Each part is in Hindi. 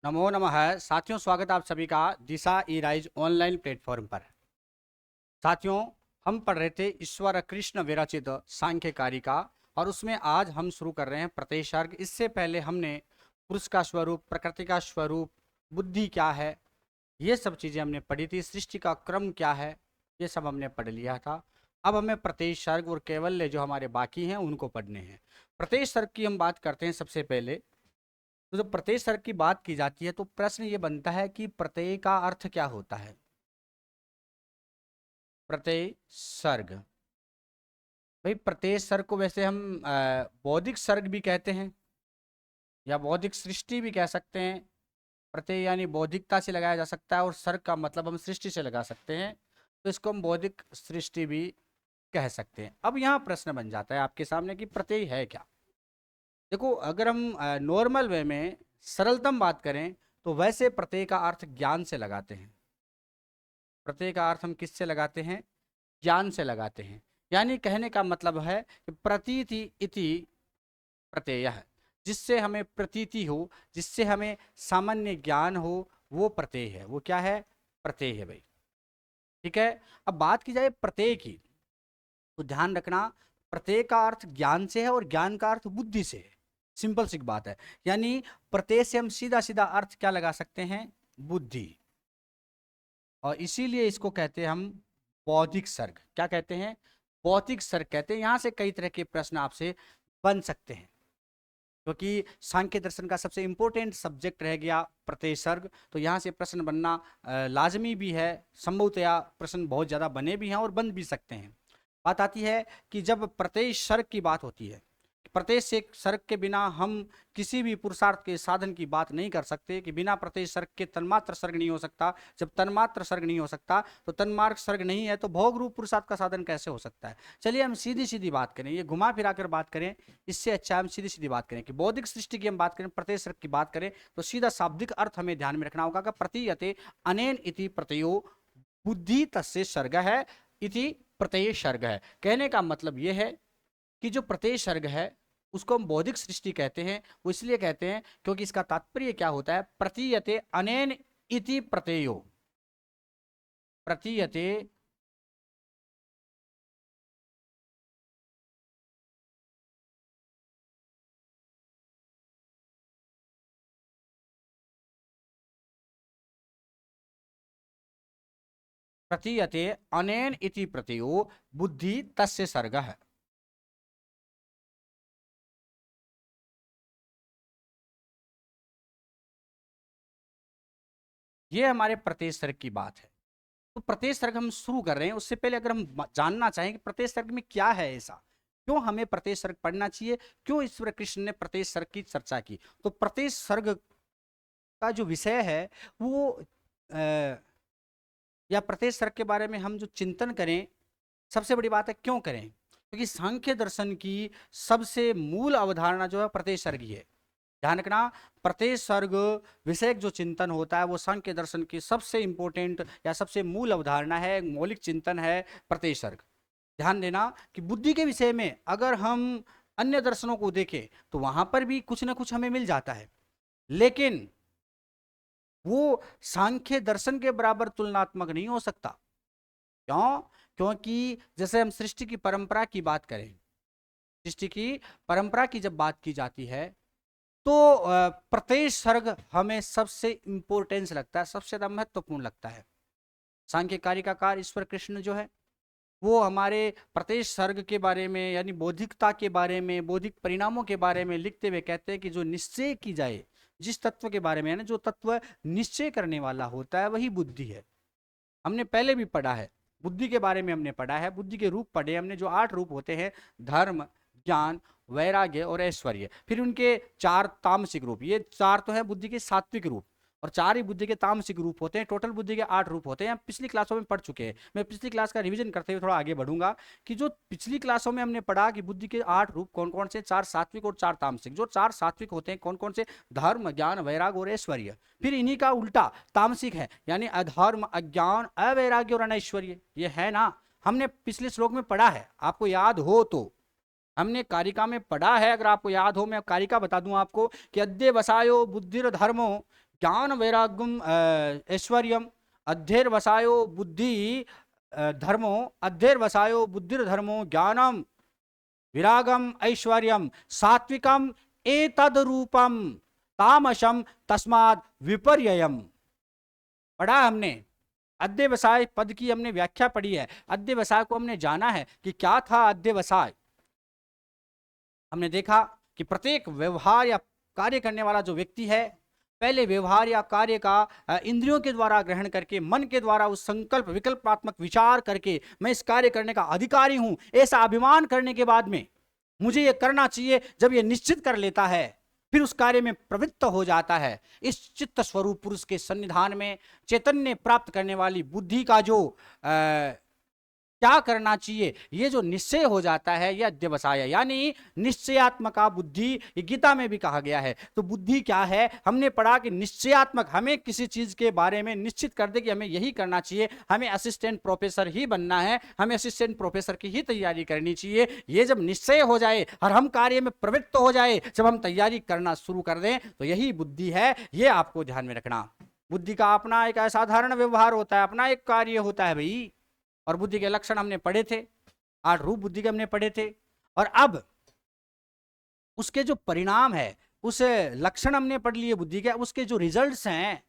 नमो नमः। साथियों, स्वागत आप सभी का दिशा ई राइज ऑनलाइन प्लेटफॉर्म पर। साथियों, हम पढ़ रहे थे ईश्वर कृष्ण विरचित सांख्य कारिका, और उसमें आज हम शुरू कर रहे हैं प्रतिसर्ग। इससे पहले हमने पुरुष का स्वरूप, प्रकृति का स्वरूप, बुद्धि क्या है, ये सब चीज़ें हमने पढ़ी थी। सृष्टि का क्रम क्या है, ये सब हमने पढ़ लिया था। अब हमें प्रतिसर्ग और कैवल्य जो हमारे बाकी हैं उनको पढ़ने हैं। प्रतिसर्ग की हम बात करते हैं सबसे पहले। तो जब प्रत्यय सर्ग की बात की जाती है तो प्रश्न ये बनता है कि प्रत्यय का अर्थ क्या होता है। प्रत्यय सर्ग, भाई प्रत्यय सर्ग को वैसे हम बौद्धिक सर्ग भी कहते हैं या बौद्धिक सृष्टि भी कह सकते हैं। प्रत्यय यानी बौद्धिकता से लगाया जा सकता है और सर्ग का मतलब हम सृष्टि से लगा सकते हैं, तो इसको हम बौद्धिक सृष्टि भी कह सकते हैं। अब यहाँ प्रश्न बन जाता है आपके सामने कि प्रत्यय है क्या। देखो, अगर हम नॉर्मल वे में सरलतम बात करें तो वैसे प्रत्यय का अर्थ ज्ञान से लगाते हैं। प्रत्यय का अर्थ हम किससे लगाते हैं? ज्ञान से लगाते हैं। यानी कहने का मतलब है कि प्रतीति इति प्रत्यय है, जिससे हमें प्रतीति हो, जिससे हमें सामान्य ज्ञान हो, वो प्रत्यय है। वो क्या है? प्रत्यय है भाई। ठीक है। अब बात की जाए प्रत्यय की, तो ध्यान रखना, प्रत्यय का अर्थ ज्ञान से है और ज्ञान का अर्थ बुद्धि से है। सिंपल सी बात है। यानी प्रत्यय से हम सीधा सीधा अर्थ क्या लगा सकते हैं? बुद्धि। और इसीलिए इसको कहते हैं हम बौद्धिक सर्ग। क्या कहते हैं? बौद्धिक सर्ग कहते हैं। यहां से कई तरह के प्रश्न आपसे बन सकते हैं, क्योंकि सांख्य दर्शन का सबसे इंपॉर्टेंट सब्जेक्ट रह गया प्रत्यय सर्ग। तो यहाँ से प्रश्न बनना लाजमी भी है। संभवतया प्रश्न बहुत ज़्यादा बने भी हैं और बन भी सकते हैं। बात आती है कि जब प्रत्यय सर्ग की बात होती है, प्रत्यय से सर्ग के बिना हम किसी भी पुरुषार्थ के साधन की बात नहीं कर सकते। कि बिना प्रत्यय सर्ग के तन्मात्र सर्ग नहीं हो सकता। जब तन्मात्र सर्ग नहीं हो सकता तो तन्मार्ग सर्ग नहीं है, तो भोग रूप पुरुषार्थ का साधन कैसे हो सकता है? चलिए हम सीधी सीधी बात करें, ये घुमा फिरा कर बात करें, इससे अच्छा हम सीधी सीधी बात करें कि बौद्धिक सृष्टि की हम बात करें, प्रत्यय सर्ग की बात करें, तो सीधा शाब्दिक अर्थ हमें ध्यान में रखना होगा कि प्रतीयते अनेन इति प्रत्ययो बुद्धि तस्य सर्ग है इति प्रत्यय सर्ग है। कहने का मतलब यह है कि जो प्रत्यय सर्ग है उसको हम बौद्धिक सृष्टि कहते हैं। वो इसलिए कहते हैं क्योंकि इसका तात्पर्य क्या होता है? प्रतीयते अनेन इति प्रत्ययो। प्रतीयते प्रतीयते अनेन इति प्रत्ययो बुद्धि तस्य सर्ग है। ये हमारे प्रत्यय सर्ग की बात है। तो प्रत्यय सर्ग हम शुरू कर रहे हैं। उससे पहले अगर हम जानना चाहें कि प्रत्यय सर्ग में क्या है ऐसा, क्यों हमें प्रत्यय सर्ग पढ़ना चाहिए, क्यों ईश्वर कृष्ण ने प्रत्यय सर्ग की चर्चा की, तो प्रत्यय सर्ग का जो विषय है वो या प्रत्यय सर्ग के बारे में हम जो चिंतन करें, सबसे बड़ी बात है क्यों करें? क्योंकि सांख्य दर्शन की सबसे मूल अवधारणा जो है प्रत्यय सर्ग ही है। ध्यान रखना, प्रत्यय सर्ग विषयक जो चिंतन होता है वो सांख्य दर्शन की सबसे इंपॉर्टेंट या सबसे मूल अवधारणा है, मौलिक चिंतन है प्रत्यय सर्ग। ध्यान देना कि बुद्धि के विषय में अगर हम अन्य दर्शनों को देखें तो वहां पर भी कुछ ना कुछ हमें मिल जाता है, लेकिन वो सांख्य दर्शन के बराबर तुलनात्मक नहीं हो सकता। क्यों? क्योंकि जैसे हम सृष्टि की परंपरा की बात करें, सृष्टि की परंपरा की जब बात की जाती है तो प्रत्यय सर्ग हमें सबसे इंपॉर्टेंस लगता है, सबसे ज्यादा महत्वपूर्ण लगता है। सांख्य कारिकाकार ईश्वर कृष्ण जो है वो हमारे प्रत्यय सर्ग के बारे में यानी बौद्धिकता के बारे में, बौद्धिक परिणामों के बारे में लिखते हुए कहते हैं कि जो निश्चय की जाए, जिस तत्व के बारे में है ना, जो तत्व निश्चय करने वाला होता है वही बुद्धि है। हमने पहले भी पढ़ा है, बुद्धि के बारे में हमने पढ़ा है, बुद्धि के रूप पढ़े हमने, जो 8 रूप होते हैं: धर्म, ज्ञान, वैराग्य और ऐश्वर्य। फिर उनके 4 तामसिक रूप, ये 4 तो है बुद्धि के सात्विक रूप, और 4 ही बुद्धि के तामसिक रूप होते हैं। टोटल बुद्धि के 8 रूप होते हैं। हम पिछली क्लासों में पढ़ चुके हैं। मैं पिछली क्लास का रिवीजन करते हुए थोड़ा आगे बढ़ूंगा कि जो पिछली क्लासों में हमने पढ़ा कि बुद्धि के 8 रूप कौन कौन से, 4 सात्विक और 4 तामसिक। जो 4 सात्विक होते हैं कौन कौन से? धर्म, ज्ञान, वैराग्य और ऐश्वर्य। फिर इन्हीं का उल्टा तामसिक है, यानी अधर्म, अज्ञान, अवैराग्य और अनैश्वर्य। ये है ना, हमने पिछले श्लोक में पढ़ा है, आपको याद हो तो। हमने कारिका में पढ़ा है, अगर आपको याद हो। मैं कारिका बता दूं आपको कि अद्य वसायो बुद्धिर धर्मो ज्ञान वैराग्यम ऐश्वर्यम अध्यर्वसायो बुद्धि धर्मो अध्यर्वसायो बुद्धिर्धर्मो ज्ञानम विरागम ऐश्वर्यम सात्विकम एतद रूपम तामसम तस्माद विपर्ययम। पढ़ा हमने अध्यवसाय पद की हमने व्याख्या पढ़ी है। अध्यवसाय को हमने जाना है कि क्या था अध्यवसाय। हमने देखा कि प्रत्येक व्यवहार या कार्य करने वाला जो व्यक्ति है पहले व्यवहार या कार्य का इंद्रियों के द्वारा ग्रहण करके मन के द्वारा उस संकल्प विकल्पात्मक विचार करके मैं इस कार्य करने का अधिकारी हूं ऐसा अभिमान करने के बाद में मुझे ये करना चाहिए, जब ये निश्चित कर लेता है फिर उस कार्य में प्रवृत्त हो जाता है। इस चित्त स्वरूप पुरुष के सन्निधान में चैतन्य प्राप्त करने वाली बुद्धि का जो क्या करना चाहिए ये जो निश्चय हो जाता है यह अध्यवसाय यानी निश्चयात्मका बुद्धि, ये गीता में भी कहा गया है। तो बुद्धि क्या है, हमने पढ़ा कि निश्चयात्मक, हमें किसी चीज के बारे में निश्चित कर दे कि हमें यही करना चाहिए, हमें असिस्टेंट प्रोफेसर ही बनना है, हमें असिस्टेंट प्रोफेसर की ही तैयारी करनी चाहिए। ये जब निश्चय हो जाए और हम कार्य में प्रवृत्त हो जाए, जब हम तैयारी करना शुरू कर दें तो यही बुद्धि है। ये आपको ध्यान में रखना। बुद्धि का अपना एक असाधारण व्यवहार होता है, अपना एक कार्य होता है भाई। और बुद्धि के लक्षण हमने पढ़े थे, 8 रूप बुद्धि के हमने पढ़े थे। और अब उसके जो परिणाम है, उस लक्षण हमने पढ़ लिए बुद्धि के, उसके जो रिजल्ट्स हैं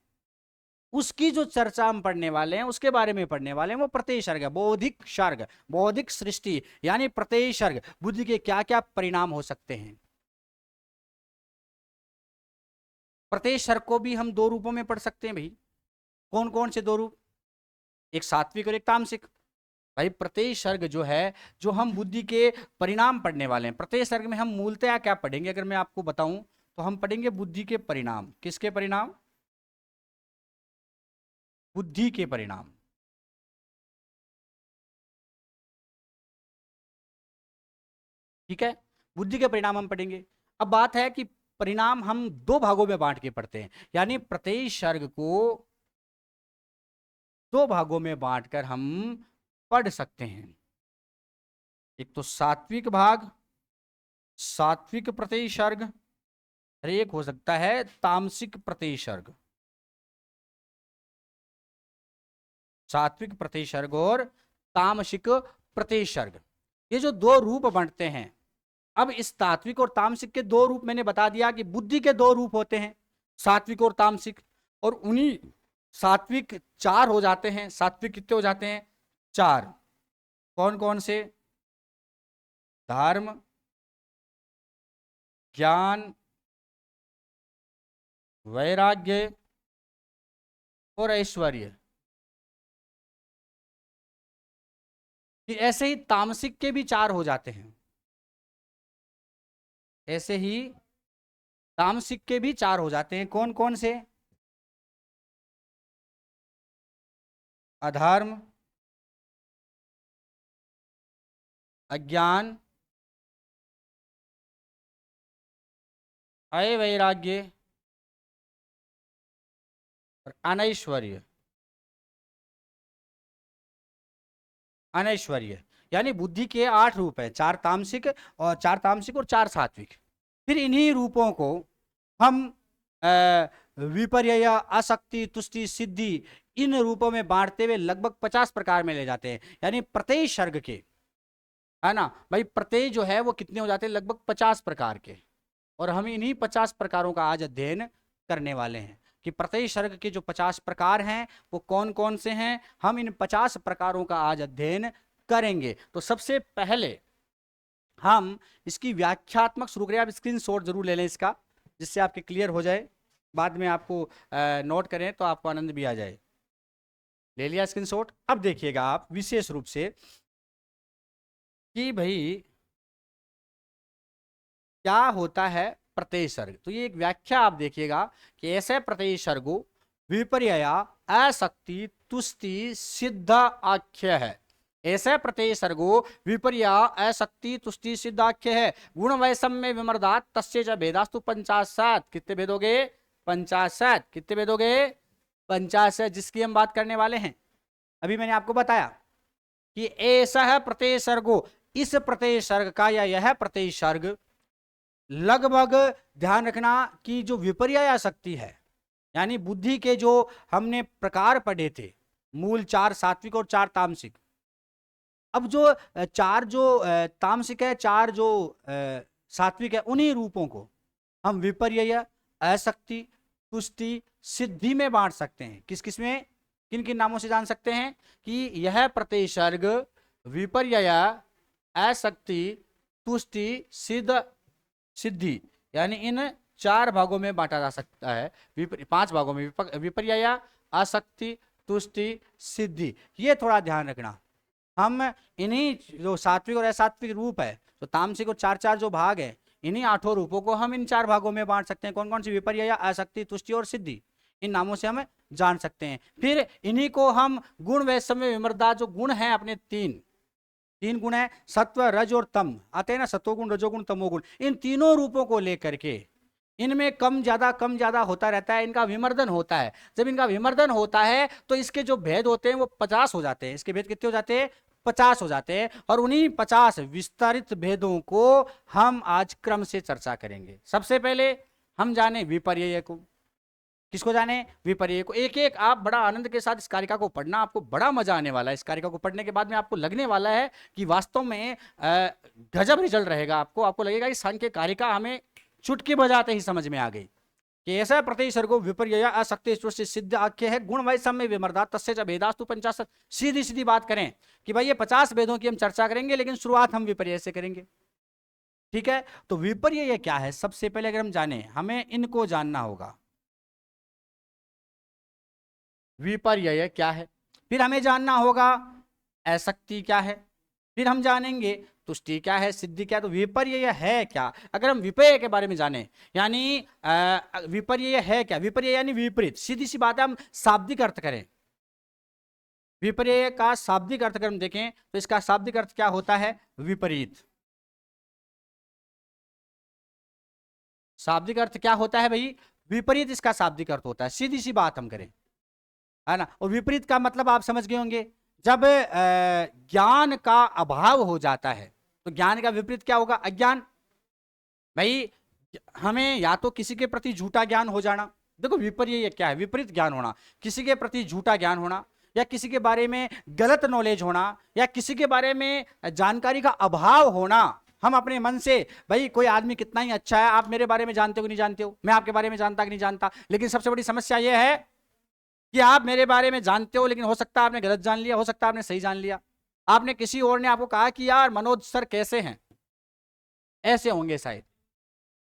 उसकी जो चर्चा हम पढ़ने वाले हैं, उसके बारे में पढ़ने वाले हैं, वो प्रत्यय सर्ग है, बौद्धिक सर्ग, बौद्धिक सृष्टि यानी प्रत्यय सर्ग। बुद्धि के क्या क्या परिणाम हो सकते हैं। प्रत्यय सर्ग को भी हम 2 रूपों में पढ़ सकते हैं भाई। कौन कौन से 2 रूप, एक सात्विक और एक तामसिक। भाई प्रत्यय सर्ग जो है, जो हम बुद्धि के परिणाम पढ़ने वाले हैं, प्रत्यय सर्ग में हम मूलतः क्या पढ़ेंगे अगर मैं आपको बताऊं तो हम पढ़ेंगे बुद्धि के परिणाम। किसके परिणाम? बुद्धि के परिणाम। ठीक है, बुद्धि के परिणाम हम पढ़ेंगे। अब बात है कि परिणाम हम 2 भागों में बांट के पढ़ते हैं, यानी प्रत्यय सर्ग को 2 भागों में बांटकर हम पढ़ सकते हैं। एक तो सात्विक भाग, सात्विक प्रत्यय सर्ग, और एक हो सकता है तामसिक प्रत्यय सर्ग। सात्विक प्रत्यय सर्ग और तामसिक प्रत्यय सर्ग, ये जो 2 रूप बनते हैं। अब इस तात्विक और तामसिक के 2 रूप मैंने बता दिया कि बुद्धि के 2 रूप होते हैं, सात्विक और तामसिक। और उन्हीं सात्विक 4 हो जाते हैं। सात्विक कितने हो जाते हैं? 4। कौन कौन से? धर्म, ज्ञान, वैराग्य और ऐश्वर्य। ऐसे ही तामसिक के भी 4 हो जाते हैं। ऐसे ही तामसिक के भी 4 हो जाते हैं। कौन कौन से? अधर्म, अज्ञान, अवैराग्य और अनैश्वर्य। अनैश्वर्य यानी बुद्धि के 8 रूप है, 4 तामसिक और 4 सात्विक। फिर इन्हीं रूपों को हम विपर्यय, आसक्ति, तुष्टि, सिद्धि, इन रूपों में बांटते हुए लगभग 50 प्रकार में ले जाते हैं। यानी प्रत्यय सर्ग के, है ना भाई, प्रत्यय जो है वो कितने हो जाते हैं? लगभग 50 प्रकार के। और हम इन्हीं 50 प्रकारों का आज अध्ययन करने वाले हैं कि प्रत्यय सर्ग के जो 50 प्रकार हैं वो कौन कौन से हैं। हम इन 50 प्रकारों का आज अध्ययन करेंगे। तो सबसे पहले हम इसकी व्याख्यात्मक शुरू करें। आप स्क्रीनशॉट जरूर ले लें इसका, जिससे आपके क्लियर हो जाए, बाद में आपको नोट करें तो आपको आनंद भी आ जाए। ले लिया स्क्रीनशॉट? अब देखिएगा आप विशेष रूप से कि भाई क्या होता है प्रत्यय सर्ग। तो ये एक व्याख्या आप देखिएगा कि ऐसे प्रत्यय सर्गो विपर्यया, असक्ति, तुष्टि, सिद्ध आख्य है। ऐसे प्रत्यय सर्गो विपर्या, असक्ति, तुष्टि, सिद्ध आख्य है। गुण वैषम्य विमर्दात तस्य च भेदास्तु 50। कितने भेद हो गए? 50। कितने भेद हो गए? 50, जिसकी हम बात करने वाले हैं। अभी मैंने आपको बताया कि ऐसा है प्रत्यय सर्गो, इस प्रत्यय सर्ग का या यह प्रत्यय सर्ग लगभग ध्यान रखना कि जो विपर्यय शक्ति है, यानी बुद्धि के जो हमने प्रकार पढ़े थे, मूल 4 सात्विक और 4 तामसिक, अब जो 4 जो तामसिक है, 4 जो सात्विक है, उन्हीं रूपों को हम विपर्यय, असक्ति, तुष्टि, सिद्धि में बांट सकते हैं। किस किस में, किन किन नामों से जान सकते हैं कि यह प्रतिसर्ग विपर्यय, असक्ति, तुष्टि, सिद्धि, यानी इन 4 भागों में बांटा जा सकता है। 5 भागों में, विपर्यय, आसक्ति, तुष्टि, सिद्धि। ये थोड़ा ध्यान रखना। हम इन्हीं जो सात्विक और असात्विक रूप है, तो तामसिक और 4 जो भाग है, इन्हीं 8 रूपों को हम इन 4 भागों में बांट सकते हैं। कौन कौन सी? विपर्यय, आसक्ति, तुष्टि और सिद्धि। इन नामों से हम जान सकते हैं। फिर इन्हीं को हम गुण, वैषम्य, विमर्दा, जो गुण है अपने तीन गुण है, सत्व, रज और तम आते हैं ना, सत्वगुण, रजोगुण, तमोगुण, इन तीनों रूपों को लेकर के इनमें कम ज्यादा होता रहता है, इनका विमर्दन होता है। जब इनका विमर्दन होता है तो इसके जो भेद होते हैं वो 50 हो जाते हैं। इसके भेद कितने हो जाते हैं? 50 हो जाते हैं। और उन्हीं 50 विस्तारित भेदों को हम आज क्रम से चर्चा करेंगे। सबसे पहले हम जाने विपर्यय को। किसको जाने? विपर्यय को। एक एक आप बड़ा आनंद के साथ इस कारिका को पढ़ना, आपको बड़ा मजा आने वाला है। इस कारिका को पढ़ने के बाद में आपको लगने वाला है कि वास्तव में गजब रिजल्ट रहेगा। आपको लगेगा कि सांख्य कारिका हमें चुटकी बजाते ही समझ में आ गई कि ऐसा प्रतिसर्गो विपर्यय, असक्ति, सिद्ध आख्य है, गुण वैषम्य विमर्दा, तस्य च भेदास्तु 50। सीधी सीधी बात करें कि भाई ये 50 भेदों की हम चर्चा करेंगे, लेकिन शुरुआत हम विपर्यय से करेंगे। ठीक है, तो विपर्यय क्या है? सबसे पहले अगर हम जाने, हमें इनको जानना होगा। विपर्यय क्या है, फिर हमें जानना होगा असक्ति क्या है, फिर हम जानेंगे तुष्टि क्या है, सिद्धि क्या है। तो विपर्यय है क्या? अगर हम विपर्यय के बारे में जाने, यानी विपर्यय है क्या? विपर्यय यानी विपरीत। सीधी सी बात है, हम शाब्दिक अर्थ करें। विपर्यय का शाब्दिक अर्थ अगर हम देखें तो इसका शाब्दिक अर्थ क्या होता है? विपरीत। शाब्दिक अर्थ क्या होता है भाई? विपरीत इसका शाब्दिक अर्थ होता है। सीधी सी बात हम करें, है ना। और विपरीत का मतलब आप समझ गए होंगे, जब ज्ञान का अभाव हो जाता है तो ज्ञान का विपरीत क्या होगा? अज्ञान। भाई हमें या तो किसी के प्रति झूठा ज्ञान हो जाना, देखो विपर्यय क्या है? विपरीत ज्ञान होना। किसी के प्रति झूठा ज्ञान होना, या किसी के बारे में गलत नॉलेज होना, या किसी के बारे में जानकारी का अभाव होना। हम अपने मन से, भाई कोई आदमी कितना ही अच्छा है, आप मेरे बारे में जानते हो कि नहीं जानते हो, मैं आपके बारे में जानता कि नहीं जानता, लेकिन सबसे बड़ी समस्या यह है कि आप मेरे बारे में जानते हो, लेकिन हो सकता है आपने गलत जान लिया, हो सकता है आपने सही जान लिया। आपने किसी और ने आपको कहा कि यार मनोज सर कैसे हैं, ऐसे होंगे शायद।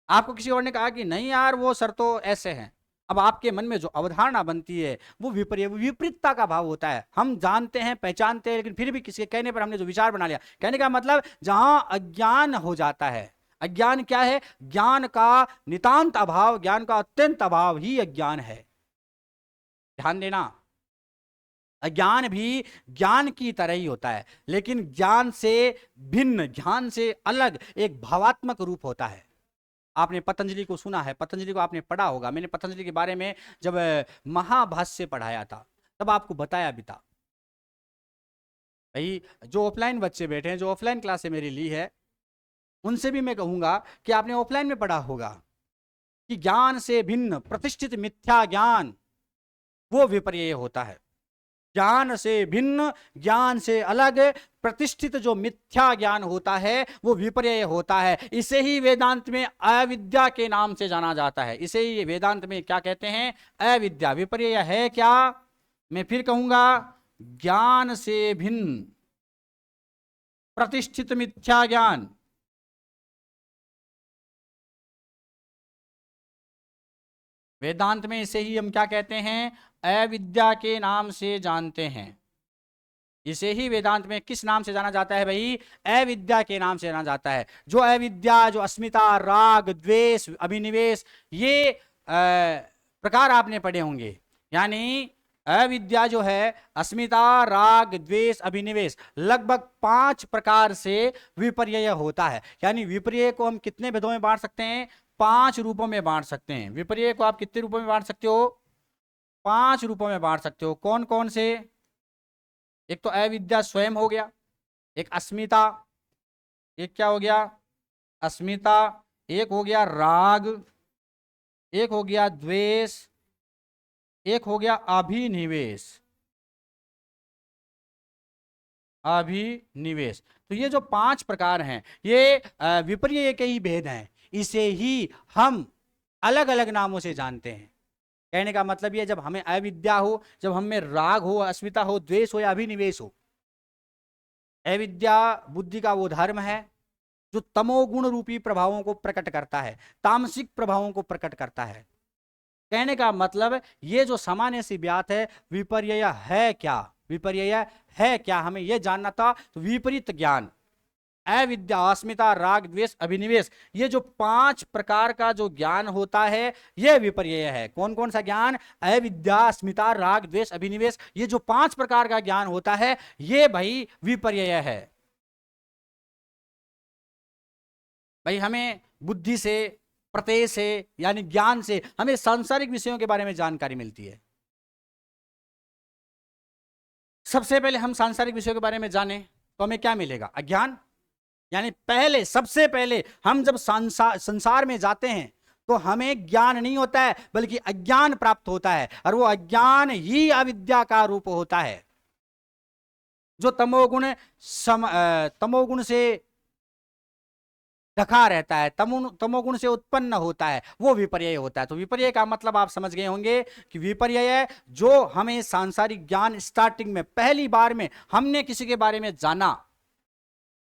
आपको किसी और ने कहा कि नहीं यार वो सर तो ऐसे हैं। अब आपके मन में जो अवधारणा बनती है वो विपरीतता का भाव होता है। हम जानते हैं, पहचानते हैं, लेकिन फिर भी किसी के कहने पर हमने जो विचार बना लिया। कहने का मतलब जहां अज्ञान हो जाता है, अज्ञान क्या है? ज्ञान का नितांत अभाव, ज्ञान का अत्यंत अभाव ही अज्ञान है। ध्यान देना, अज्ञान भी ज्ञान की तरह ही होता है, लेकिन ज्ञान से भिन्न, ज्ञान से अलग एक भावात्मक रूप होता है। आपने पतंजलि को सुना है, पतंजलि को आपने पढ़ा होगा। मैंने पतंजलि के बारे में जब महाभाष्य पढ़ाया था तब आपको बताया भी था। भाई जो ऑफलाइन बच्चे बैठे हैं, जो ऑफलाइन क्लासें मेरी ली है, उनसे भी मैं कहूंगा कि आपने ऑफलाइन में पढ़ा होगा कि ज्ञान से भिन्न प्रतिष्ठित मिथ्या ज्ञान वो विपर्यय होता है। ज्ञान से भिन्न, ज्ञान से अलग प्रतिष्ठित जो मिथ्या ज्ञान होता है वो विपर्यय होता है। इसे ही वेदांत में अविद्या के नाम से जाना जाता है। इसे ही वेदांत में क्या कहते हैं? अविद्या। विपर्यय है क्या? मैं फिर कहूंगा, ज्ञान से भिन्न प्रतिष्ठित मिथ्या ज्ञान। वेदांत में इसे ही हम क्या कहते हैं? अविद्या के नाम से जानते हैं। इसे ही वेदांत में किस नाम से जाना जाता है भाई? अविद्या के नाम से जाना जाता है। जो अविद्या, जो अस्मिता, राग, द्वेष, अभिनिवेश, ये प्रकार आपने पढ़े होंगे। यानी अविद्या जो है, अस्मिता, राग, द्वेष, अभिनिवेश, लगभग 5 प्रकार से विपर्यय होता है। यानी विपर्यय को हम कितने भेदों में बांट सकते हैं? 5 रूपों में बांट सकते हैं। विपर्यय को आप कितने रूपों में बांट सकते हो? 5 रूपों में बांट सकते हो। कौन कौन से? एक तो अविद्या स्वयं हो गया, एक अस्मिता, एक क्या हो गया? अस्मिता, एक हो गया राग, एक हो गया द्वेष, एक हो गया अभिनिवेश। अभिनिवेश। तो ये जो 5 प्रकार हैं, ये विपर्यय के ही भेद हैं। इसे ही हम अलग अलग नामों से जानते हैं। कहने का मतलब ये, जब हमें अविद्या हो, जब हमें राग हो, अस्मिता हो, द्वेष हो या अभिनिवेश हो। अविद्या बुद्धि का वो धर्म है जो तमोगुण रूपी प्रभावों को प्रकट करता है, तामसिक प्रभावों को प्रकट करता है। कहने का मतलब ये जो सामान्य सी बात है, विपर्यय है क्या, विपर्यय है क्या, हमें यह जानना था। तो विपरीत ज्ञान, अविद्या, अस्मिता, राग, द्वेष, अभिनिवेश, ये जो 5 प्रकार का जो ज्ञान होता है, यह विपर्यय है। कौन कौन सा ज्ञान? अविद्या, अस्मिता, राग, द्वेष, अभिनिवेश, ये जो 5 प्रकार का ज्ञान होता है, ये भाई विपर्यय है। भाई हमें बुद्धि से, प्रत्यय से, यानी ज्ञान से हमें सांसारिक विषयों के बारे में जानकारी मिलती है। सबसे पहले हम सांसारिक विषयों के बारे में जाने तो हमें क्या मिलेगा? अज्ञान। यानी पहले, सबसे पहले हम जब संसार में जाते हैं तो हमें ज्ञान नहीं होता है, बल्कि अज्ञान प्राप्त होता है, और वो अज्ञान ही अविद्या का रूप होता है। जो तमोगुण से ढका रहता है, तमोगुण से उत्पन्न होता है, वो विपर्यय होता है। तो विपर्यय का मतलब आप समझ गए होंगे कि विपर्यय जो हमें सांसारिक ज्ञान स्टार्टिंग में पहली बार में हमने किसी के बारे में जाना,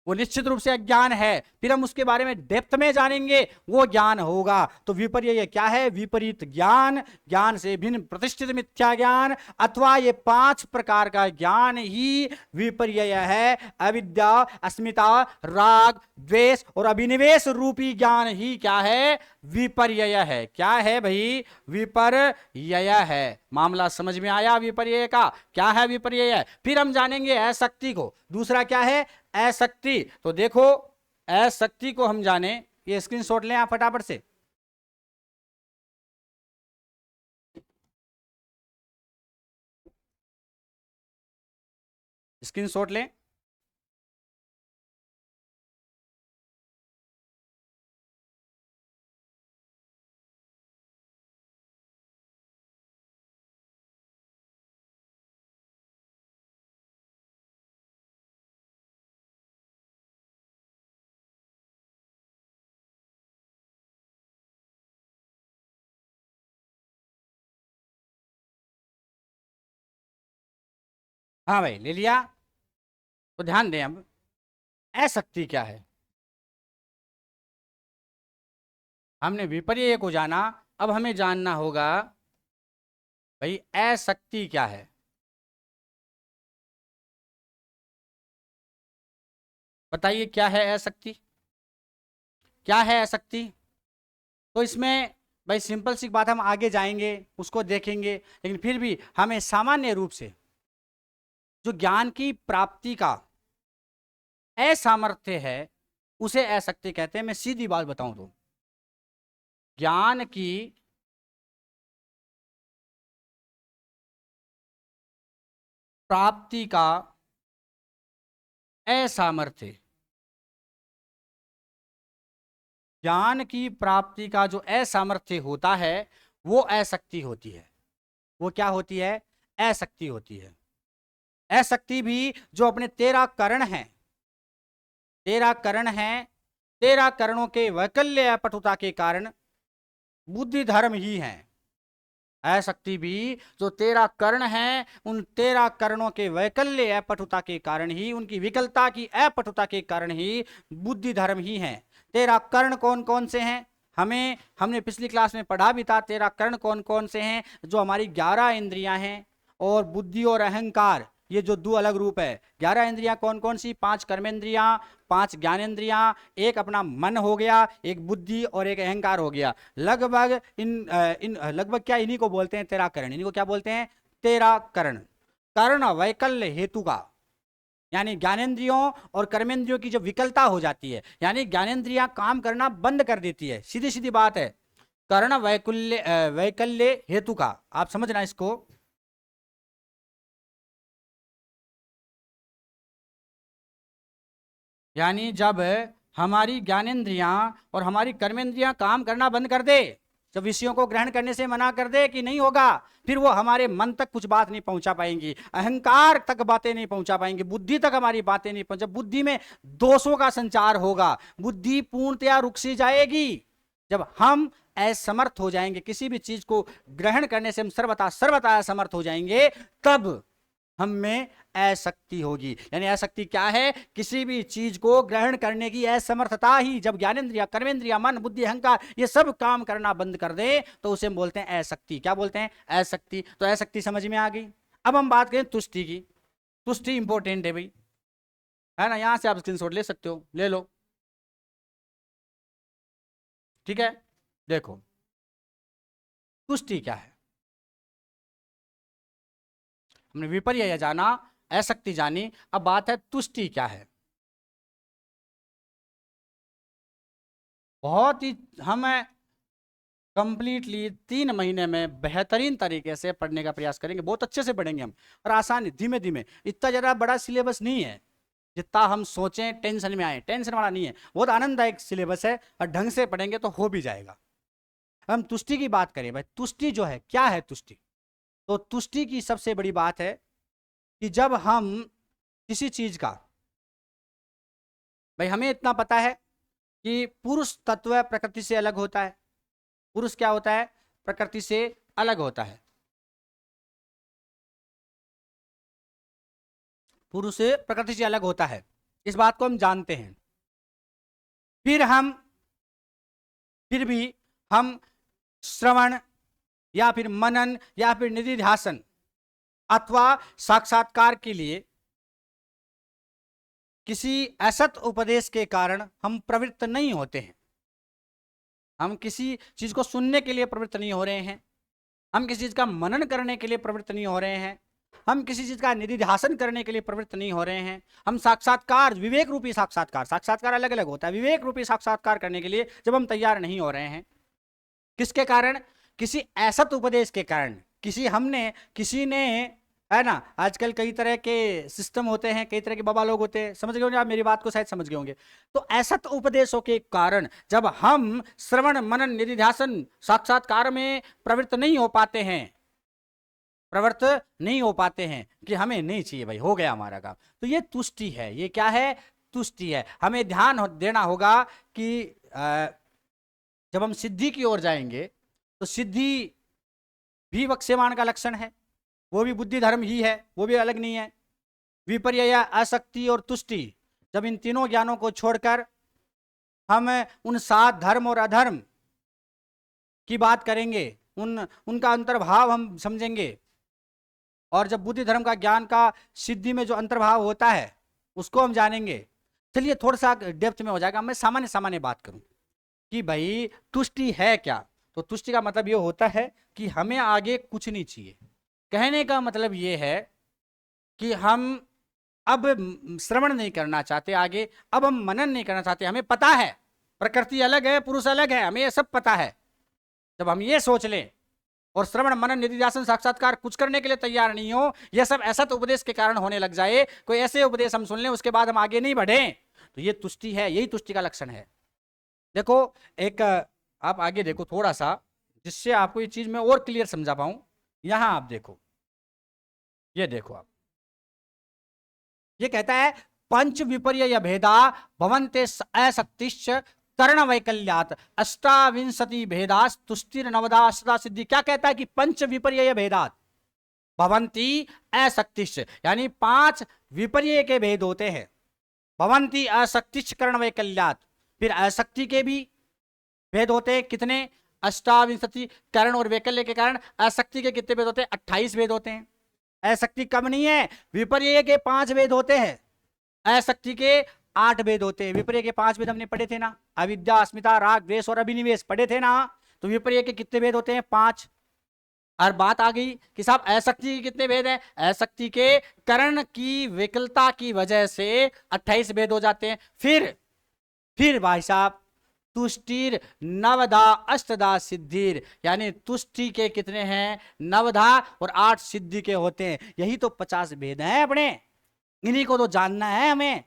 वो निश्चित रूप से अज्ञान है। फिर हम उसके बारे में डेप्थ में जानेंगे, वो ज्ञान होगा। तो विपर्यय क्या है? विपरीत ज्ञान, ज्ञान से भिन्न प्रतिष्ठित मिथ्या ज्ञान, अथवा ये 5 प्रकार का ज्ञान ही विपर्यय है। अविद्या, अस्मिता, राग, द्वेष और अभिनिवेश रूपी ज्ञान ही क्या है? विपर्यय है। क्या है भाई? विपर्यय है। मामला समझ में आया विपर्यय का? क्या है विपर्यय? फिर हम जानेंगे अशक्ति को। दूसरा क्या है? अशक्ति। तो देखो, अशक्ति को हम जाने, ये स्क्रीनशॉट लें आप फटाफट से। स्क्रीनशॉट लें। हाँ भाई, ले लिया। तो ध्यान दें, अब अशक्ति क्या है? हमने विपर्यय को जाना, अब हमें जानना होगा भाई अशक्ति क्या है। बताइए क्या है अशक्ति? क्या है अशक्ति? तो इसमें भाई सिंपल सी बात, हम आगे जाएंगे उसको देखेंगे, लेकिन फिर भी हमें सामान्य रूप से जो ज्ञान की प्राप्ति का असामर्थ्य है, उसे अशक्ति कहते हैं। मैं सीधी बात बताऊं तो ज्ञान की प्राप्ति का असामर्थ्य, ज्ञान की प्राप्ति का जो असामर्थ्य होता है, वो अशक्ति होती है। वो क्या होती है? अशक्ति होती है। अशक्ति भी जो अपने 13 करण हैं, 13 करण हैं, 13 करणों के वैकल्य अपटुता के कारण बुद्धि धर्म ही है। अशक्ति भी जो 13 कर्ण हैं, उन 13 कर्णों के वैकल्य अपटुता के कारण ही, उनकी विकलता की अपटुता के कारण ही बुद्धि धर्म ही है। 13 कर्ण कौन कौन से हैं? हमने पिछली क्लास में पढ़ा भी था। 13 कर्ण कौन कौन से हैं? जो हमारी 11 इंद्रियां हैं, और बुद्धि और अहंकार, ये जो दो अलग रूप है। 11 इंद्रियां कौन कौन सी? 5 कर्मेंद्रियां, 5 ज्ञानेंद्रियां, एक अपना मन हो गया, एक बुद्धि और एक अहंकार हो गया। लगभग लगभग क्या, इन्हीं को बोलते हैं 13 करण। इन्हीं को क्या बोलते हैं? 13 करण। कर्ण वैकल्य हेतु का, यानी ज्ञानेंद्रियों और कर्मेंद्रियों की जो विकलता हो जाती है, यानी ज्ञानेंद्रियां काम करना बंद कर देती है। सीधी सीधी बात है। कर्ण वैकल्य हेतु का, आप समझना इसको। यानी जब हमारी ज्ञानेंद्रियां और हमारी कर्मेंद्रियां काम करना बंद कर दे, जब विषयों को ग्रहण करने से मना कर दे कि नहीं होगा, फिर वो हमारे मन तक कुछ बात नहीं पहुंचा पाएंगी, अहंकार तक बातें नहीं पहुंचा पाएंगी, बुद्धि तक हमारी बातें नहीं पहुंचा, बुद्धि में दोषों का संचार होगा, बुद्धि पूर्णतया रुक सी जाएगी। जब हम असमर्थ हो जाएंगे, किसी भी चीज को ग्रहण करने से हम सर्वथा सर्वथा असमर्थ हो जाएंगे, तब हम में अशक्ति होगी। यानी अशक्ति क्या है? किसी भी चीज को ग्रहण करने की असमर्थता ही। जब ज्ञानेंद्रिया, कर्मेंद्रिया, मन, बुद्धि, अहंकार ये सब काम करना बंद कर दे तो उसे हम बोलते हैं अशक्ति। क्या बोलते हैं? अशक्ति। तो अशक्ति समझ में आ गई। अब हम बात करें तुष्टि की। तुष्टि इंपॉर्टेंट है भाई, है ना? यहां से आप स्क्रीनशॉट ले सकते हो, ले लो, ठीक है। देखो तुष्टि क्या है, हमने विपर्यय जाना, अशक्ति जानी, अब बात है तुष्टि क्या है। बहुत ही हमें कंप्लीटली 3 महीने में बेहतरीन तरीके से पढ़ने का प्रयास करेंगे, बहुत अच्छे से पढ़ेंगे हम, और आसानी धीमे धीमे। इतना ज़्यादा बड़ा सिलेबस नहीं है जितना हम सोचें, टेंशन में आए, टेंशन वाला नहीं है, बहुत आनंददायक सिलेबस है, और ढंग से पढ़ेंगे तो हो भी जाएगा। हम तुष्टि की बात करें भाई, तुष्टि जो है, क्या है तुष्टि? तो तुष्टि की सबसे बड़ी बात है कि जब हम किसी चीज का, भाई हमें इतना पता है कि पुरुष तत्व प्रकृति से अलग होता है। पुरुष क्या होता है? प्रकृति से अलग होता है। पुरुष प्रकृति से अलग होता है, इस बात को हम जानते हैं। फिर भी हम श्रवण या फिर मनन या फिर निधिध्यासन अथवा साक्षात्कार के लिए किसी असत उपदेश के कारण हम प्रवृत्त नहीं होते हैं। हम किसी चीज को सुनने के लिए प्रवृत्त नहीं हो रहे हैं, हम किसी चीज का मनन करने के लिए प्रवृत्त नहीं हो रहे हैं, हम किसी चीज का निधिध्यासन करने के लिए प्रवृत्त नहीं हो रहे हैं। हम साक्षात्कार, विवेक रूपी साक्षात्कार, साक्षात्कार अलग अलग होता है, विवेक रूपी साक्षात्कार करने के लिए जब हम तैयार नहीं हो रहे हैं, किसके कारण? किसी असत उपदेश के कारण। किसी ने, है ना, आजकल कई तरह के सिस्टम होते हैं, कई तरह के बाबा लोग होते हैं, समझ गए होंगे आप, मेरी बात को शायद समझ गए होंगे। तो असत उपदेशों के कारण जब हम श्रवण मनन निधिध्यासन साक्षात्कार में प्रवृत्त नहीं हो पाते हैं कि हमें नहीं चाहिए भाई, हो गया हमारा काम, तो ये तुष्टि है। ये क्या है? तुष्टि है। हमें ध्यान देना होगा कि जब हम सिद्धि की ओर जाएंगे तो सिद्धि भी वक्ष्यमाण का लक्षण है, वो भी बुद्धि धर्म ही है, वो भी अलग नहीं है। विपर्यय, आसक्ति और तुष्टि, जब इन तीनों ज्ञानों को छोड़कर हम उन 7 धर्म और अधर्म की बात करेंगे, उनका अंतर्भाव हम समझेंगे, और जब बुद्धि धर्म का ज्ञान का सिद्धि में जो अंतर्भाव होता है उसको हम जानेंगे। चलिए थोड़ा सा डेप्थ में हो जाएगा, मैं सामान्य सामान्य बात करूं कि भाई तुष्टि है क्या। तो तुष्टि का मतलब ये होता है कि हमें आगे कुछ नहीं चाहिए। कहने का मतलब ये है कि हम अब श्रवण नहीं करना चाहते आगे, अब हम मनन नहीं करना चाहते। हमें पता है प्रकृति अलग है, पुरुष अलग है, हमें ये सब पता है। जब हम ये सोच लें और श्रवण मनन निधिध्यासन साक्षात्कार कुछ करने के लिए तैयार नहीं हो, यह सब ऐसा तो उपदेश के कारण होने लग जाए, कोई ऐसे उपदेश हम सुन लें उसके बाद हम आगे नहीं बढ़े, तो ये तुष्टि है, यही तुष्टि का लक्षण है। देखो एक, आप आगे देखो थोड़ा सा, जिससे आपको ये चीज मैं और क्लियर समझा पाऊं। यहां आप देखो, ये देखो आप, ये कहता है पंच विपर्यय भेदा भवन्ते असक्तिश्च कर्ण वैकल्यात अष्टाविंशति भेदास तुष्टिर नवदा अष्टा सिद्धि। क्या कहता है कि पंच विपर्यय भेदात भवन्ति असक्तिश्च, यानी 5 विपर्यय के भेद होते हैं। भवन्ति असक्तिश्च कर्ण वैकल्यात, फिर असक्ति के भी भेद होते हैं। कितने? अष्टाविंशति। कर्ण और वैकल्य के कारण असक्ति के कितने भेद होते हैं? 28 भेद होते हैं। असक्ति कम नहीं है, विपर्यय के 5 भेद होते हैं, असक्ति के 8 भेद होते हैं। विपर्यय के 5 भेद हमने पढ़े थे ना, अविद्या, अस्मिता, राग, द्वेष और अभिनिवेश पढ़े थे ना। तो विपर्यय के कितने भेद होते हैं? 5। और बात आ गई कि साहब असक्ति के कितने भेद हैं? असक्ति के कर्ण की विकलता की वजह से 28 भेद हो जाते हैं। फिर भाई साहब तुष्टिर नवधा अष्टधा सिद्धिर, यानी तुष्टि के कितने हैं? 9 और 8 सिद्धि के होते हैं। यही तो 50 भेद हैं अपने, इन्हीं को तो जानना है हमें।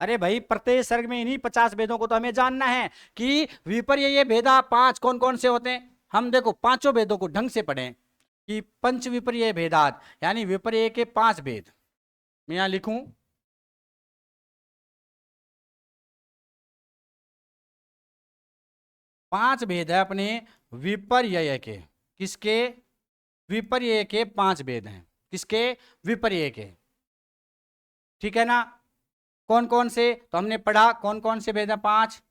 अरे भाई प्रत्येक सर्ग में इन्हीं 50 भेदों को तो हमें जानना है कि विपर्यय भेदा 5 कौन कौन से होते हैं। हम देखो पांचों भेदों को ढंग से पढ़ें कि पंच विपर्य भेदात, यानी विपर्य के 5 भेद। मैं यहां लिखूं, पांच भेद है अपने विपर्य के। किसके? विपर्य के 5 भेद हैं। किसके? विपर्य के। ठीक है ना? कौन कौन से? तो हमने पढ़ा कौन कौन से भेद हैं 5।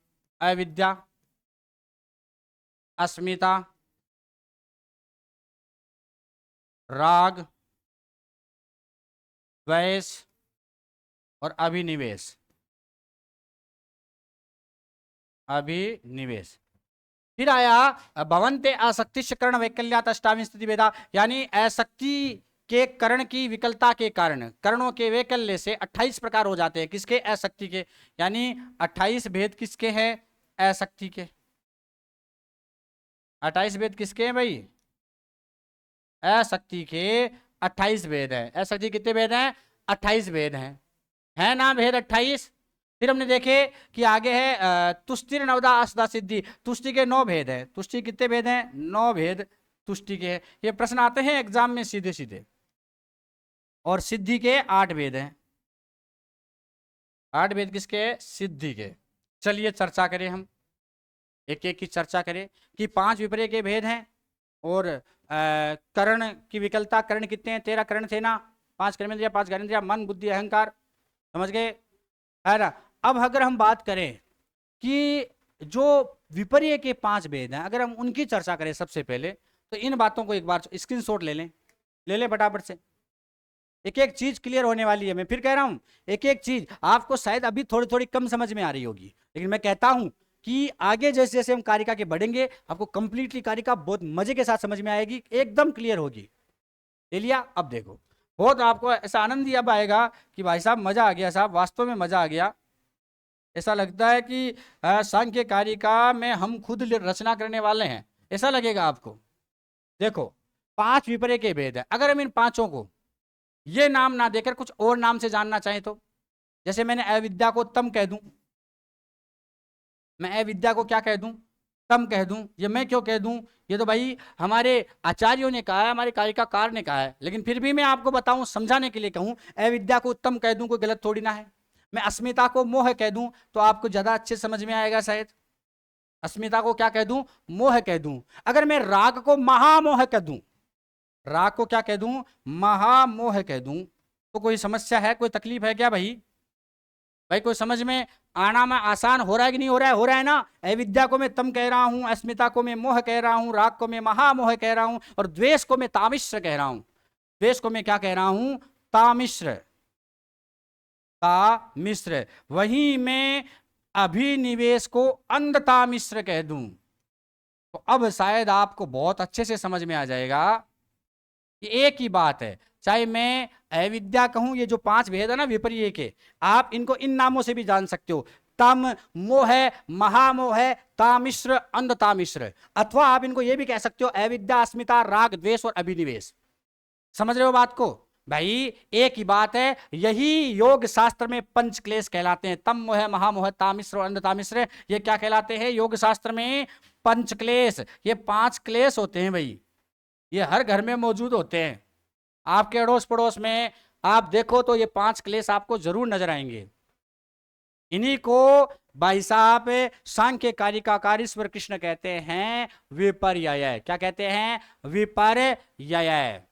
अविद्या, अस्मिता, राग, द्वेष और अभिनिवेश। अभिनिवेश। फिर आया भवन्ते आसक्ति करण वैकल्यात अष्टाविंशति भेदा, यानी आसक्ति के करण की विकलता के कारण करणों के वैकल्य से 28 प्रकार हो जाते हैं। किसके? आसक्ति के। यानी 28 भेद किसके हैं? आसक्ति के। 28 भेद किसके हैं भाई? आसक्ति के 28 भेद है। आसक्ति कितने भेद हैं? 28 भेद हैं। है ना भेद 28? फिर हमने देखे कि आगे है तुष्टिर नवदा अष्टा सिद्धि। तुष्टि के 9 भेद हैं। तुष्टि कितने भेद हैं? 9 भेद तुष्टि के हैं। ये प्रश्न आते हैं एग्जाम में सीधे सीधे। और सिद्धि के 8 भेद हैं। 8 भेद किसके? सिद्धि के। चलिए चर्चा करें, हम एक एक की चर्चा करें कि 5 विपर्य के भेद हैं। और करण की विकलता, करण कितने हैं? 13 करण थे ना। 5 कर्मेंद्रिया, 5 ज्ञानेंद्रिया, मन, बुद्धि, अहंकार। समझ गए? है ना? अब अगर हम बात करें कि जो विपर्य के 5 भेद हैं, अगर हम उनकी चर्चा करें सबसे पहले, तो इन बातों को एक बार स्क्रीनशॉट ले लें फटाफट से। एक एक चीज क्लियर होने वाली है। मैं फिर कह रहा हूं, एक एक चीज आपको शायद अभी थोड़ी थोड़ी कम समझ में आ रही होगी, लेकिन मैं कहता हूं कि आगे जैसे जैसे हम कारिका के बढ़ेंगे, आपको कंप्लीटली कारिका बहुत मजे के साथ समझ में आएगी, एकदम क्लियर होगी। ले लिया? अब देखो, बहुत आपको ऐसा आनंद ही अब आएगा कि भाई साहब मजा आ गया, साहब वास्तव में मजा आ गया। ऐसा लगता है कि सांख्य कारिका में हम खुद रचना करने वाले हैं, ऐसा लगेगा आपको। देखो 5 विपर्य के भेद है। अगर हम इन 5ओं को ये नाम ना देकर कुछ और नाम से जानना चाहें तो, जैसे मैंने अविद्या को तम कह दूं, मैं अविद्या को क्या कह दूं? तम कह दूं। ये मैं क्यों कह दूं? ये तो भाई हमारे आचार्यों ने कहा है, हमारे कारिकाकार ने कहा है, लेकिन फिर भी मैं आपको बताऊं, समझाने के लिए कहूं, अविद्या को उत्तम कह दूं, कोई गलत थोड़ी ना है। मैं अस्मिता को मोह कह दूं तो आपको ज्यादा अच्छे समझ में आएगा शायद। अस्मिता को क्या कह दूं? मोह कह दूं। अगर मैं राग को महामोह कह दूं, राग को क्या कह दूं? महामोह कह दूं, तो कोई समस्या है, कोई तकलीफ है क्या भाई? भाई कोई समझ में आना में आसान हो रहा है कि नहीं हो रहा है? हो रहा है ना? अविद्या को मैं तम कह रहा हूं, अस्मिता को मैं मोह कह रहा हूं, राग को मैं महामोह कह रहा हूं, और द्वेष को मैं तामिश्र कह रहा हूं। द्वेष को मैं क्या कह रहा हूं? तामिश्र। तामिश्र। वहीं मैं अभिनिवेश को अंधतामिश्र कह दूं, तो अब शायद आपको बहुत अच्छे से समझ में आ जाएगा कि एक ही बात है। चाहे मैं अविद्या कहूं, ये जो 5 भेद है ना विपर्य के, आप इनको इन नामों से भी जान सकते हो, तम, मोह, महामोह, तामिश्र, अंधतामिश्र। अथवा आप इनको ये भी कह सकते हो अविद्या, अस्मिता, राग, द्वेष और अभिनिवेश। समझ रहे हो बात को? भाई एक ही बात है, यही योग शास्त्र में पंच क्लेश कहलाते हैं। तम, मोह, महामोह, तामिश्र और अंधतामिश्र, ये क्या कहलाते हैं योग शास्त्र में? पंच क्लेश। ये 5 क्लेश होते हैं भाई, ये हर घर में मौजूद होते हैं। आपके अड़ोस पड़ोस में आप देखो तो ये 5 क्लेश आपको जरूर नजर आएंगे। इन्हीं को भाई साहब सांख्य कारिकाकार ईश्वर कृष्ण कहते हैं विपर्यय। क्या कहते हैं? विपर्यय।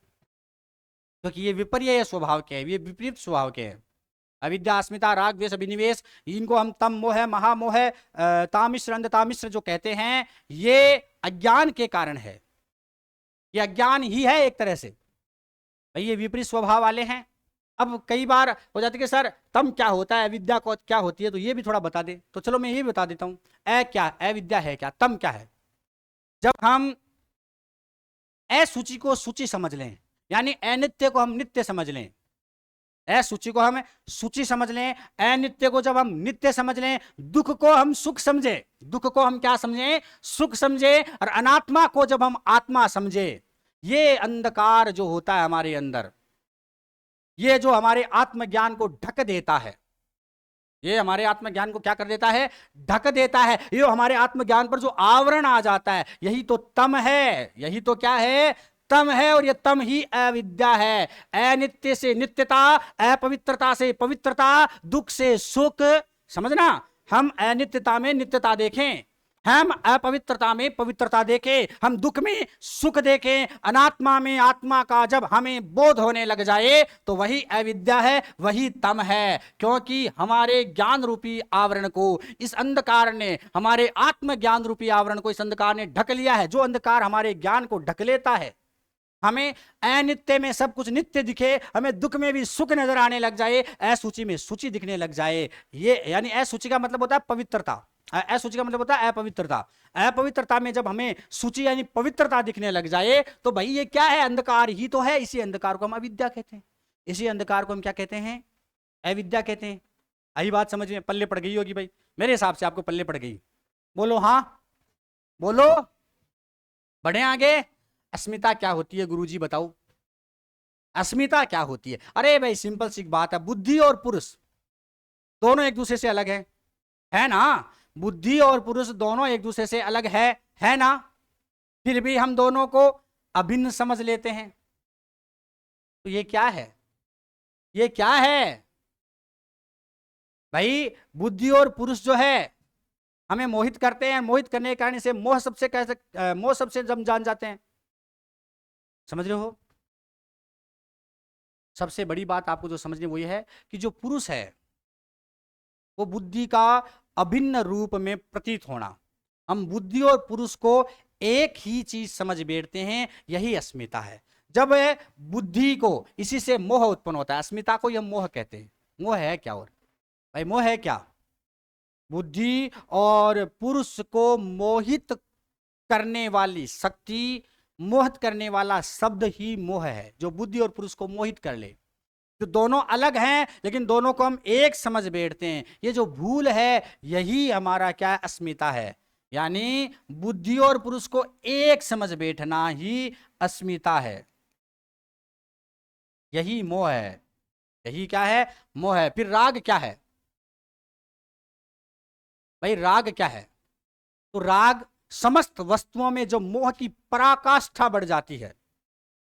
क्योंकि ये विपर्यय स्वभाव के हैं, ये विपरीत स्वभाव के हैं। अविद्या, अस्मिता, राग, द्वेष, अभिनिवेश, इनको हम तम, मोह, महामोह, तामिश्र, अंधतामिश्र जो कहते हैं, ये अज्ञान के कारण है। ये अज्ञान ही है एक तरह से भाई, ये विपरीत स्वभाव वाले हैं। अब कई बार हो जाती है कि सर तम क्या होता है, अविद्या को क्या होती है, तो ये भी थोड़ा बता दे। तो चलो मैं ये बता देता हूं, क्या अविद्या है, क्या तम क्या है। जब हम असूचि को सूचि समझ लें, यानी अनित्य को हम नित्य समझ लें, असूचि को हम सूचि समझ लें, अनित्य को जब हम नित्य समझ लें, दुख को हम सुख समझे, दुख को हम क्या समझे? सुख समझे, और अनात्मा को जब हम आत्मा समझे, ये अंधकार जो होता है हमारे अंदर, ये जो हमारे आत्मज्ञान को ढक देता है, ये हमारे आत्मज्ञान को क्या कर देता है? ढक देता है। ये हमारे आत्मज्ञान पर जो आवरण आ जाता है, यही तो तम है, यही तो क्या है? तम है। और ये तम ही अविद्या है। अनित्य से नित्यता, अपवित्रता से पवित्रता, दुख से सुख। समझना, हम अनित्यता में नित्यता देखें, हम अपवित्रता में पवित्रता देखें, हम दुख में सुख देखें, अनात्मा में आत्मा का जब हमें बोध होने लग जाए तो वही अविद्या है, वही तम है। क्योंकि हमारे ज्ञान रूपी आवरण को इस अंधकार ने, हमारे आत्म ज्ञान रूपी आवरण को इस अंधकार ने ढक लिया है। जो अंधकार हमारे ज्ञान को ढक लेता है, हमें अनित्य में सब कुछ नित्य दिखे, हमें दुख में भी सुख नजर आने लग जाए, असूचि में सूचि दिखने लग जाए। ये यानी असूचि का मतलब होता है पवित्रता, असूचि का मतलब होता है अपवित्रता। अपवित्रता में जब हमें सूचि यानी पवित्रता दिखने लग जाए तो भाई ये क्या है? अंधकार ही तो है। इसी अंधकार को हम अविद्या कहते हैं, इसी अंधकार को हम क्या कहते हैं? अविद्या कहते हैं। आई बात समझ में पल्ले पड़ गई होगी भाई, मेरे हिसाब से आपको पल्ले पड़ गई। बोलो हाँ, बोलो, बढ़े आगे। अस्मिता क्या होती है गुरुजी बताओ? अस्मिता क्या होती है? अरे भाई सिंपल सी बात है, बुद्धि और पुरुष दोनों एक दूसरे से अलग है ना? बुद्धि और पुरुष दोनों एक दूसरे से अलग है ना? फिर भी हम दोनों को अभिन्न समझ लेते हैं। तो ये क्या है? ये क्या है भाई? बुद्धि और पुरुष जो है हमें मोहित करते हैं, मोहित करने के कारण इसे मोह सबसे मोह सबसे जम जान जाते हैं। समझ रहे हो? सबसे बड़ी बात आपको जो समझनी वो ये है कि जो पुरुष है वो बुद्धि का अभिन्न रूप में प्रतीत होना। हम बुद्धि और पुरुष को एक ही चीज समझ बैठते हैं, यही अस्मिता है। जब बुद्धि को, इसी से मोह उत्पन्न होता है, अस्मिता को हम मोह कहते हैं। मोह है क्या? और भाई मोह है क्या? बुद्धि और पुरुष को मोहित करने वाली शक्ति, मोहित करने वाला शब्द ही मोह है, जो बुद्धि और पुरुष को मोहित कर ले। जो दोनों अलग हैं लेकिन दोनों को हम एक समझ बैठते हैं, ये जो भूल है यही हमारा क्या? अस्मिता है। यानी बुद्धि और पुरुष को एक समझ बैठना ही अस्मिता है, यही मोह है। यही क्या है? मोह है। फिर राग क्या है भाई? राग क्या है? तो राग समस्त वस्तुओं में जो मोह की पराकाष्ठा बढ़ जाती है,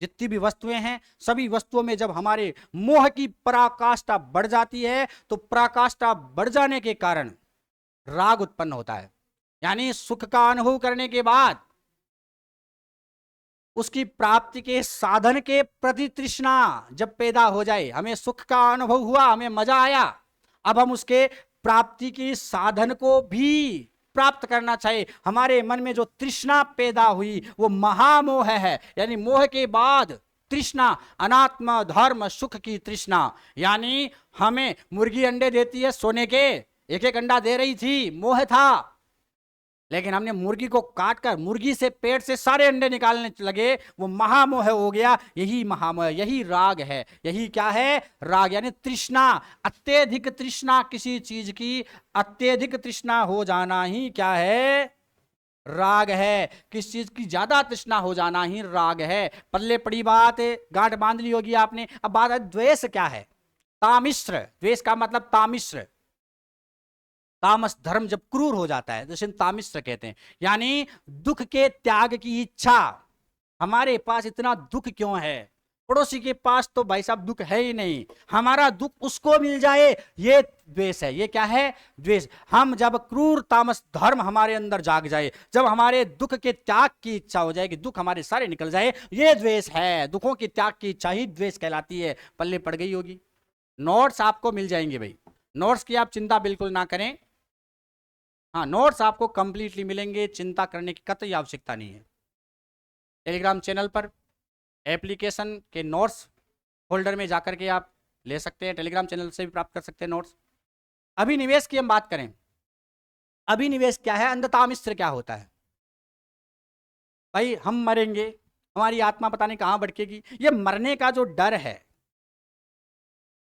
जितनी भी वस्तुएं हैं सभी वस्तुओं में जब हमारे मोह की पराकाष्ठा बढ़ जाती है तो पराकाष्ठा बढ़ जाने के कारण राग उत्पन्न होता है। यानी सुख का अनुभव करने के बाद उसकी प्राप्ति के साधन के प्रति तृष्णा जब पैदा हो जाए, हमें सुख का अनुभव हुआ, हमें मजा आया, अब हम उसके प्राप्ति के साधन को भी प्राप्त करना चाहिए। हमारे मन में जो तृष्णा पैदा हुई वो महामोह है। यानी मोह के बाद तृष्णा, अनात्म धर्म सुख की तृष्णा। यानी हमें मुर्गी अंडे देती है सोने के, एक एक अंडा दे रही थी, मोह था, लेकिन हमने मुर्गी को काटकर मुर्गी से पेट से सारे अंडे निकालने लगे, वो महामोह हो गया। यही महामोह, यही राग है। यही क्या है? राग। यानी तृष्णा, अत्यधिक तृष्णा किसी चीज की, अत्यधिक तृष्णा हो जाना ही क्या है? राग है। किस चीज की ज्यादा तृष्णा हो जाना ही राग है। पल्ले पड़ी बात, गांठ बांध ली होगी आपने। अब बात है द्वेष क्या है? तामिश्र। द्वेष का मतलब तामिश्र, तामस धर्म जब क्रूर हो जाता है जैसे तामिश्र कहते हैं। यानी दुख के त्याग की इच्छा। हमारे पास इतना दुख क्यों है? पड़ोसी के पास तो भाई साहब दुख है ही नहीं, हमारा दुख उसको मिल जाए, ये द्वेष है। ये क्या है? द्वेष। हम जब क्रूर तामस धर्म हमारे अंदर जाग जाए, जब हमारे दुख के त्याग की इच्छा हो जाए कि दुख हमारे सारे निकल जाए, ये द्वेष है। दुखों के त्याग की इच्छा ही द्वेष कहलाती है। पल्ले पड़ गई होगी। नोट्स आपको मिल जाएंगे भाई, नोट्स की आप चिंता बिल्कुल ना करें। हाँ, नोट्स आपको कंप्लीटली मिलेंगे, चिंता करने की कतई आवश्यकता नहीं है। टेलीग्राम चैनल पर एप्लीकेशन के नोट्स फोल्डर में जाकर के आप ले सकते हैं, टेलीग्राम चैनल से भी प्राप्त कर सकते हैं नोट्स। अभिनिवेश की हम बात करें, अभिनिवेश क्या है? अंधतामिश्र क्या होता है भाई? हम मरेंगे, हमारी आत्मा पता नहीं कहां भटकेगी। ये मरने का जो डर है,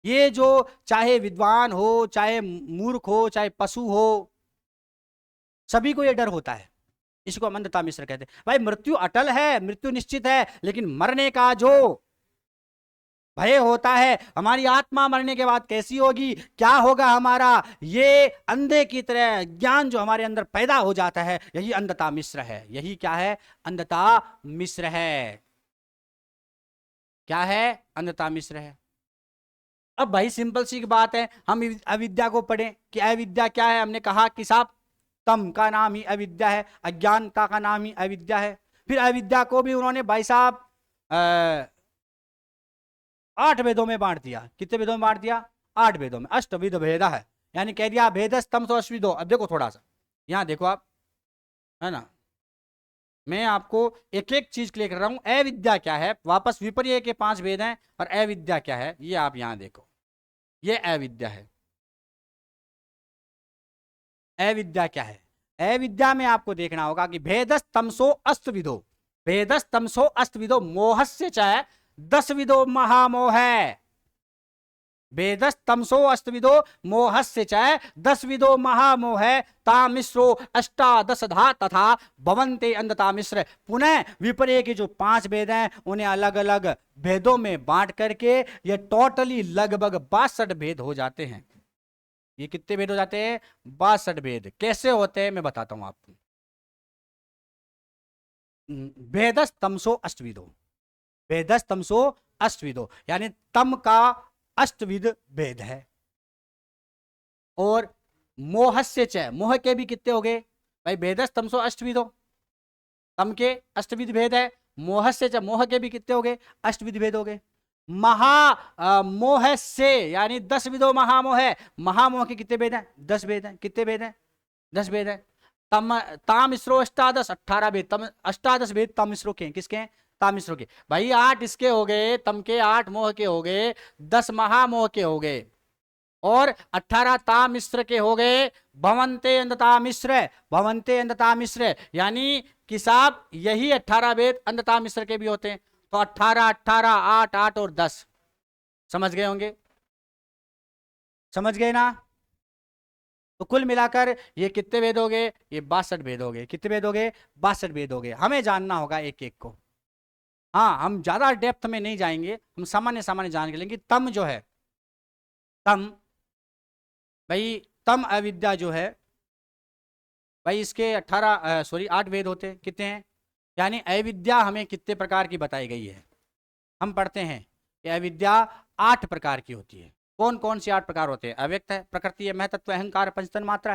ये जो चाहे विद्वान हो, चाहे मूर्ख हो, चाहे पशु हो, सभी को ये डर होता है। इसको हम अंधतामिश्र कहते हैं। भाई मृत्यु अटल है, मृत्यु निश्चित है, लेकिन मरने का जो भय होता है, हमारी आत्मा मरने के बाद कैसी होगी, क्या होगा हमारा, ये अंधे की तरह ज्ञान जो हमारे अंदर पैदा हो जाता है, यही अंधता मिश्र है। यही क्या है, अंधता मिश्र है। क्या है, अंधता मिश्र है। अब भाई सिंपल सी बात है, हम अविद्या को पढ़ें कि अविद्या क्या है। हमने कहा कि साहब तम का नाम ही अविद्या है, अज्ञानता का नाम ही अविद्या है। फिर अविद्या को भी उन्होंने भाई साहब 8 वेदों में बांट दिया। कितने वेदों में बांट दिया, 8 वेदों में। अष्टविध भेद है, यानी कह दिया भेदस्तम तो अश्विदो। अब देखो थोड़ा सा यहां देखो आप, है ना, मैं आपको एक एक चीज क्लियर कर रहा हूं। अविद्या क्या है, वापस विपर्य के 5 भेद हैं, और अविद्या क्या है ये आप यहां देखो। ये अविद्या है। अविद्या क्या है, अविद्या में आपको देखना होगा कि भेदस्तमसो अस्तविदो, भेदस्तमसो अस्तविदो मोहस्य च 10 विदो महामोह है। भेदस्तमसो अस्तविदो मोहस्य च 10 विदो महामोह तामिश्रो अष्टादशधा तथा भवन्ते अंधता मिश्र। पुनः विपर्य के जो 5 भेद हैं उन्हें अलग अलग भेदों में बांट करके ये टोटली लगभग 62 भेद हो जाते हैं। ये कितने भेद हो जाते हैं, 62 भेद। कैसे होते हैं मैं बताता हूं आपको। भेदस्तमसो अष्टविदो, भेदस्तमसो अष्टविदो यानी तम का अष्टविध भेद है। और मोहस्य च, मोह के भी कितने हो गए भाई, भेदस्तमसो अष्टविदो, तम के अष्टविध भेद है। मोहस्य च, मोह के भी कितने हो गए, अष्टविध भेद हो गए। मोह से यानी 10 विदो महामोह है। महामोह के कितने भेद हैं, 10 भेद हैं। कितने भेद हैं, 10 भेद हैं। तामिश्रो अष्टादश, 18 भेद। तम 18 भेद तामिश्रो के, किसके हैं, तामिश्रो के। भाई 8 इसके हो गए, तम के 8 मोह के हो गए, 10 महामोह के हो गए, और 18 तामिश्र के हो गए। भवन्ते अंधता मिश्र, भवन्ते अंधता मिश्र यानी कि साहब यही 18 भेद अंधता मिश्र के भी होते हैं। तो 18 18 8 8 और 10, समझ गए होंगे, समझ गए ना। तो कुल मिलाकर ये कितने भेद हो गए, ये 62 भेद हो गए। कितने भेद हो गए, 62 भेद हो गए। हमें जानना होगा एक एक को। हाँ, हम ज्यादा डेप्थ में नहीं जाएंगे, हम सामान्य सामान्य जान के लेंगे। तम जो है, तम भाई, तम अविद्या जो है भाई, इसके 8 भेद होते हैं। कितने हैं, यानी अविद्या हमें कितने प्रकार की बताई गई है। हम पढ़ते हैं कि अविद्या 8 प्रकार की होती है। कौन कौन सी 8 प्रकार होते हैं, अव्यक्त है, प्रकृति है, महतत्व, अहंकार, पंचतन मात्रा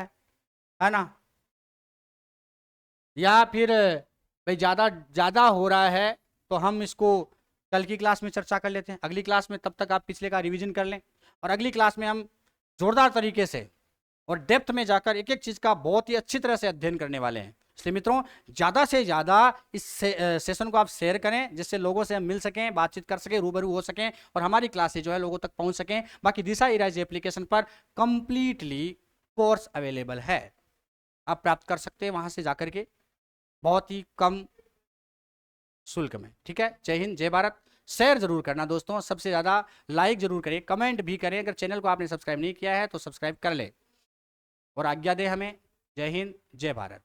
है ना। या फिर भाई ज्यादा ज्यादा हो रहा है तो हम इसको कल की क्लास में चर्चा कर लेते हैं, अगली क्लास में। तब तक आप पिछले का रिवीजन कर लें, और अगली क्लास में हम जोरदार तरीके से और डेप्थ में जाकर एक एक चीज का बहुत ही अच्छी तरह से अध्ययन करने वाले हैं। इसलिए मित्रों, ज्यादा से ज्यादा इस सेशन को आप शेयर करें, जिससे लोगों से हम मिल सकें, बातचीत कर सकें, रूबरू हो सकें, और हमारी क्लासेस जो है लोगों तक पहुंच सकें। बाकी दिशा इराइज एप्लीकेशन पर कंप्लीटली कोर्स अवेलेबल है, आप प्राप्त कर सकते हैं वहां से जाकर के, बहुत ही कम शुल्क में। ठीक है, जय हिंद, जय भारत। शेयर जरूर करना दोस्तों, सबसे ज्यादा लाइक जरूर करें, कमेंट भी करें। अगर चैनल को आपने सब्सक्राइब नहीं किया है तो सब्सक्राइब कर ले, और आज्ञा दे हमें। जय हिंद, जय भारत।